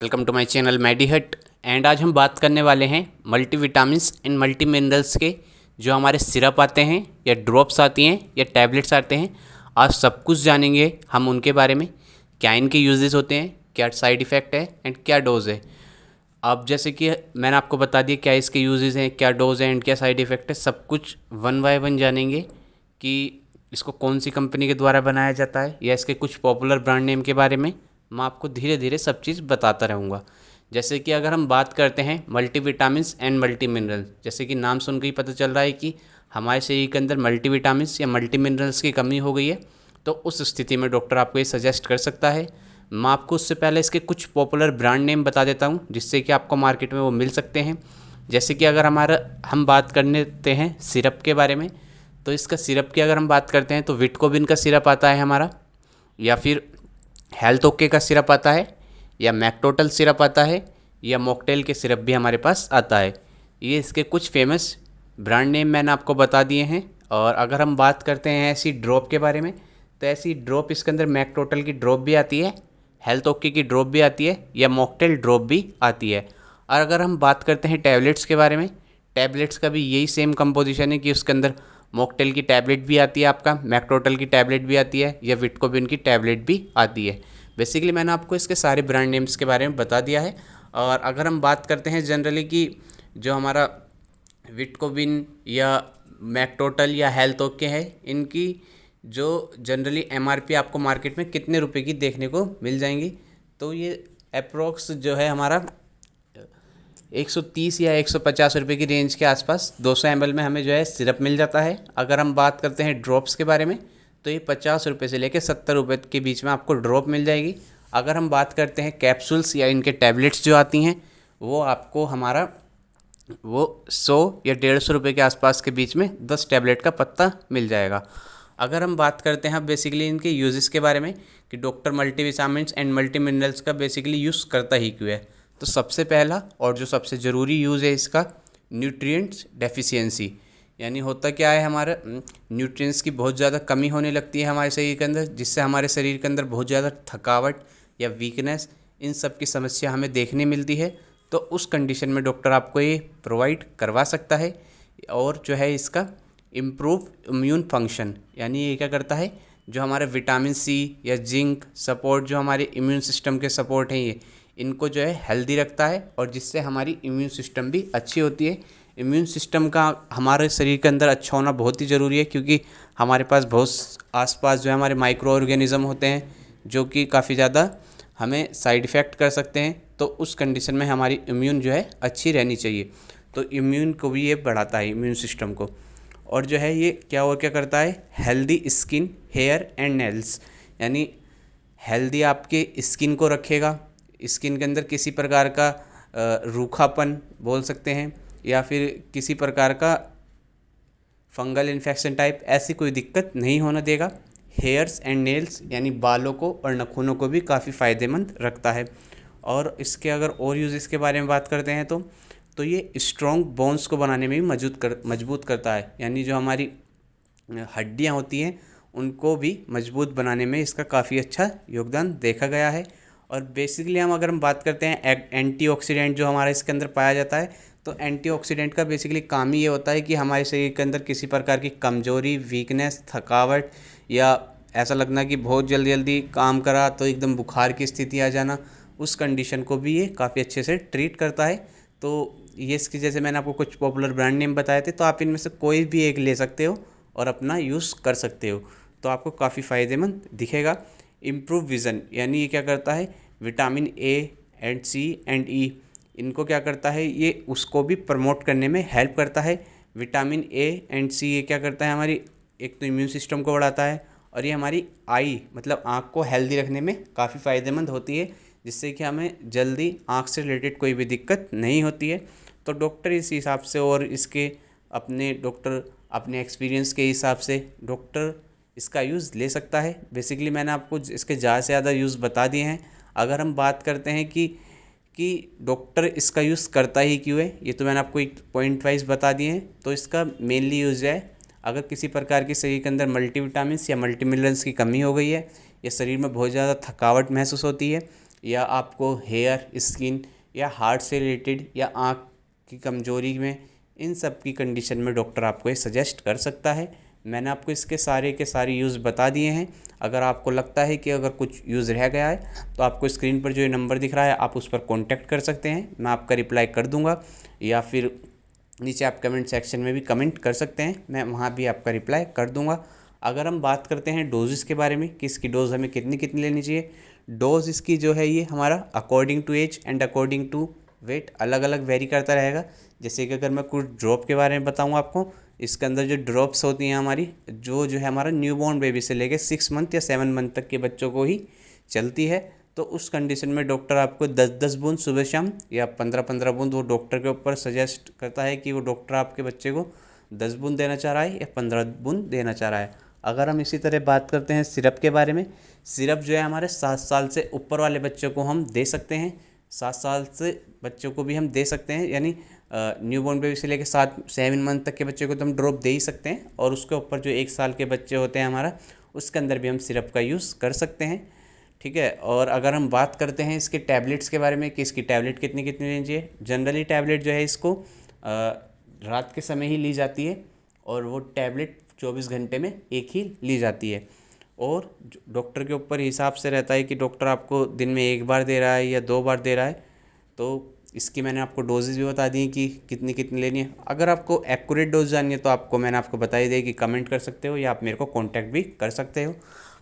Welcome to my channel Medihut. And आज हम बात करने वाले हैं मल्टीविटामिन्स एंड मल्टी मिनरल्स के जो हमारे सिरप आते हैं या ड्रॉप्स आती हैं या टैबलेट्स आते हैं। आज सब कुछ जानेंगे हम उनके बारे में, क्या इनके यूजेस होते हैं, क्या साइड इफ़ेक्ट है एंड क्या डोज है। अब जैसे कि मैंने आपको बता दिया क्या इसके यूजेस हैं, क्या डोज है एंड क्या साइड इफ़ेक्ट है। सब कुछ वन बाय वन जानेंगे कि इसको कौन सी कंपनी के द्वारा बनाया जाता है या इसके कुछ पॉपुलर ब्रांड नेम के बारे में मैं आपको धीरे धीरे सब चीज़ बताता रहूँगा। जैसे कि अगर हम बात करते हैं मल्टीविटामिन्स एंड मल्टी मिनरल्स, जैसे कि नाम सुन के ही पता चल रहा है कि हमारे शरीर के अंदर मल्टीविटामिन्स या मल्टी मिनरल्स की कमी हो गई है, तो उस स्थिति में डॉक्टर आपको ये सजेस्ट कर सकता है। मैं आपको उससे पहले इसके कुछ पॉपुलर ब्रांड नेम बता देता हूँ जिससे कि आपको मार्केट में वो मिल सकते हैं। जैसे कि अगर हम बात कर लेते हैं सिरप के बारे में, तो इसका सिरप की अगर हम बात करते हैं तो विटकोबिन का सिरप आता है हमारा, या फिर हेल्थ ओके का सिरप आता है, या मैक्टोटल सिरप आता है, या मॉकटेल के सिरप भी हमारे पास आता है। ये इसके कुछ फेमस ब्रांड नेम मैंने आपको बता दिए हैं। और अगर हम बात करते हैं ऐसी ड्रॉप के बारे में, तो ऐसी ड्रॉप इसके अंदर मैक्टोटल की ड्रॉप भी आती है, हेल्थ ओके की ड्रॉप भी आती है, या मॉकटेल ड्रॉप भी आती है। और अगर हम बात करते हैं टैबलेट्स के बारे में, टैबलेट्स का भी यही सेम कंपोजिशन है कि उसके अंदर मॉकटेल की टैबलेट भी आती है, आपका मैक्टोटल की टैबलेट भी आती है, या विटकोबिन की टैबलेट भी आती है। बेसिकली मैंने आपको इसके सारे ब्रांड नेम्स के बारे में बता दिया है। और अगर हम बात करते हैं जनरली कि जो हमारा विटकोबिन या मैक्टोटल या हेल्थ ओके है, इनकी जो जनरली एमआरपी आपको मार्केट में कितने रुपए की देखने को मिल जाएंगी, तो ये अप्रोक्स जो है हमारा 130 या 150 रुपये की रेंज के आसपास 200 ml में हमें जो है सिरप मिल जाता है। अगर हम बात करते हैं ड्रॉप्स के बारे में, तो ये 50 रुपये से लेकर 70 रुपये के बीच में आपको ड्रॉप मिल जाएगी। अगर हम बात करते हैं कैप्सूल्स या इनके टैबलेट्स जो आती हैं, वो आपको हमारा 100 या 150 रुपये के आसपास के बीच में 10 टैबलेट का पत्ता मिल जाएगा। अगर हम बात करते हैं बेसिकली इनके यूजेस के बारे में कि doctor multivitamins and multi minerals का बेसिकली यूज़ करता ही क्यों है, तो सबसे पहला और जो सबसे ज़रूरी यूज़ है इसका न्यूट्रिएंट्स डेफिशिएंसी। यानी होता क्या है, हमारा न्यूट्रिएंट्स की बहुत ज़्यादा कमी होने लगती है हमारे शरीर के अंदर, जिससे हमारे शरीर के अंदर बहुत ज़्यादा थकावट या वीकनेस, इन सब की समस्या हमें देखने मिलती है। तो उस कंडीशन में डॉक्टर आपको ये प्रोवाइड करवा सकता है। और जो है इसका इम्प्रूव इम्यून फंक्शन, यानी ये क्या करता है, जो हमारे विटामिन सी या जिंक सपोर्ट, जो हमारे इम्यून सिस्टम के सपोर्ट हैं, ये इनको जो है हेल्दी रखता है, और जिससे हमारी इम्यून सिस्टम भी अच्छी होती है। इम्यून सिस्टम का हमारे शरीर के अंदर अच्छा होना बहुत ही ज़रूरी है, क्योंकि हमारे पास बहुत आसपास जो है हमारे माइक्रो ऑर्गेनिज़म होते हैं जो कि काफ़ी ज़्यादा हमें साइड इफ़ेक्ट कर सकते हैं। तो उस कंडीशन में हमारी इम्यून जो है अच्छी रहनी चाहिए। तो इम्यून को भी ये बढ़ाता है, इम्यून सिस्टम को। और जो है ये क्या करता है, healthy skin, hair and nails, यानी हेल्दी आपके स्किन को रखेगा। स्किन के अंदर किसी प्रकार का रूखापन बोल सकते हैं, या फिर किसी प्रकार का फंगल इन्फेक्शन टाइप ऐसी कोई दिक्कत नहीं होने देगा। हेयर्स एंड नेल्स यानी बालों को और नाखूनों को भी काफ़ी फ़ायदेमंद रखता है। और इसके अगर और यूज़ के बारे में बात करते हैं तो ये स्ट्रॉन्ग बोन्स को बनाने में भी मजबूत करता है, यानी जो हमारी हड्डियाँ होती हैं उनको भी मजबूत बनाने में इसका काफ़ी अच्छा योगदान देखा गया है। और बेसिकली अगर हम बात करते हैं एंटीऑक्सीडेंट जो हमारा इसके अंदर पाया जाता है, तो एंटीऑक्सीडेंट का बेसिकली काम ही ये होता है कि हमारे शरीर के अंदर किसी प्रकार की कमजोरी, वीकनेस, थकावट, या ऐसा लगना कि बहुत जल्दी जल्दी काम करा तो एकदम बुखार की स्थिति आ जाना, उस कंडीशन को भी ये काफ़ी अच्छे से ट्रीट करता है। तो ये इसकी, जैसे मैंने आपको कुछ पॉपुलर ब्रांड नेम बताए थे, तो आप इनमें से कोई भी एक ले सकते हो और अपना यूज़ कर सकते हो, तो आपको काफ़ी फ़ायदेमंद दिखेगा। इम्प्रूव विज़न, यानी ये क्या करता है, vitamin A and C and E, इनको क्या करता है, ये उसको भी प्रमोट करने में हेल्प करता है। विटामिन ए एंड सी ये क्या करता है, हमारी एक तो इम्यून सिस्टम को बढ़ाता है, और ये हमारी आई मतलब आँख को हेल्दी रखने में काफ़ी फ़ायदेमंद होती है, जिससे कि हमें जल्दी आँख से रिलेटेड कोई भी दिक्कत नहीं होती है। तो डॉक्टर इस हिसाब से, और इसके अपने एक्सपीरियंस के हिसाब से डॉक्टर इसका यूज़ ले सकता है। बेसिकली मैंने आपको इसके ज़्यादा से ज़्यादा यूज़ बता दिए हैं। अगर हम बात करते हैं कि डॉक्टर इसका यूज़ करता ही क्यों है, ये तो मैंने आपको एक पॉइंट वाइज बता दिए हैं। तो इसका मेनली यूज़ है, अगर किसी प्रकार की शरीर के अंदर मल्टीविटामिन्स या मल्टी मिनरल्स की कमी हो गई है, या शरीर में बहुत ज़्यादा थकावट महसूस होती है, या आपको हेयर, स्किन या हार्ट से रिलेटेड या आँख की कमजोरी में, इन सब की कंडीशन में डॉक्टर आपको ये सजेस्ट कर सकता है। मैंने आपको इसके सारे के सारे यूज़ बता दिए हैं। अगर आपको लगता है कि अगर कुछ यूज़ रह गया है तो आपको स्क्रीन पर जो ये नंबर दिख रहा है आप उस पर कॉन्टैक्ट कर सकते हैं, मैं आपका रिप्लाई कर दूंगा। या फिर नीचे आप कमेंट सेक्शन में भी कमेंट कर सकते हैं, मैं वहाँ भी आपका रिप्लाई कर दूंगा। अगर हम बात करते हैं डोजेस के बारे में कि इसकी डोज़ हमें कितनी कितनी लेनी चाहिए, डोज़ इसकी जो है ये हमारा according to age and according to weight अलग अलग वेरी करता रहेगा। जैसे कि अगर मैं कुछ ड्रॉप के बारे में बताऊँ आपको, इसके अंदर जो ड्रॉप्स होती हैं हमारी, जो है हमारा न्यूबॉर्न बेबी से लेके 6 मंथ या 7 मंथ तक के बच्चों को ही चलती है। तो उस कंडीशन में डॉक्टर आपको 10-10 बूंद सुबह शाम या 15-15 बूंद, वो डॉक्टर के ऊपर सजेस्ट करता है कि वो डॉक्टर आपके बच्चे को 10 बूंद देना चाह रहा है या 15 बूंद देना चाह रहा है। अगर हम इसी तरह बात करते हैं सिरप के बारे में, सिरप जो है हमारे 7 साल से ऊपर वाले बच्चों को हम दे सकते हैं, 7 साल से बच्चों को भी हम दे सकते हैं, यानी न्यूबॉर्न बेबी से लेकर 7 मंथ तक के बच्चे को तो हम ड्रॉप दे ही सकते हैं। और उसके ऊपर जो 1 साल के बच्चे होते हैं हमारा, उसके अंदर भी हम सिरप का यूज़ कर सकते हैं, ठीक है। और अगर हम बात करते हैं इसके टैबलेट्स के बारे में कि इसकी टैबलेट कितनी कितनी लेनी चाहिए, जनरली टैबलेट जो है इसको रात के समय ही ली जाती है और वो टैबलेट 24 घंटे में एक ही ली जाती है। और डॉक्टर के ऊपर हिसाब से रहता है कि डॉक्टर आपको दिन में 1 बार दे रहा है या 2 बार दे रहा है। तो इसकी मैंने आपको डोजेज़ भी बता दी कि कितनी कितनी लेनी है। अगर आपको एक्यूरेट डोज जाननी है तो आपको मैंने आपको बता ही दी कि कमेंट कर सकते हो या आप मेरे को कांटेक्ट भी कर सकते हो।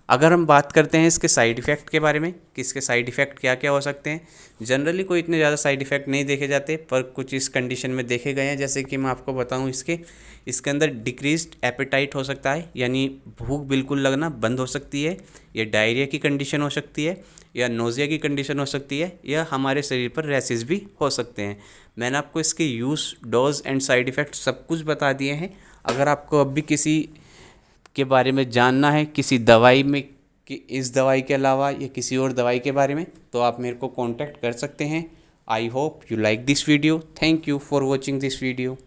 अगर हम बात करते हैं इसके साइड इफ़ेक्ट के बारे में कि इसके साइड इफ़ेक्ट क्या क्या हो सकते हैं, जनरली कोई इतने ज़्यादा साइड इफ़ेक्ट नहीं देखे जाते, पर कुछ इस कंडीशन में देखे गए हैं। जैसे कि मैं आपको बताऊं, इसके अंदर डिक्रीज्ड एपेटाइट हो सकता है, यानी भूख बिल्कुल लगना बंद हो सकती है, या डायरिया की कंडीशन हो सकती है, या नोज़िया की कंडीशन हो सकती है, या हमारे शरीर पर रैसेस भी हो सकते हैं। मैंने आपको इसके use, dose and side effect सब कुछ बता दिए हैं। अगर आपको अब भी किसी के बारे में जानना है, किसी दवाई में, कि इस दवाई के अलावा या किसी और दवाई के बारे में, तो आप मेरे को कांटेक्ट कर सकते हैं। I hope you like this video. Thank you for watching this video.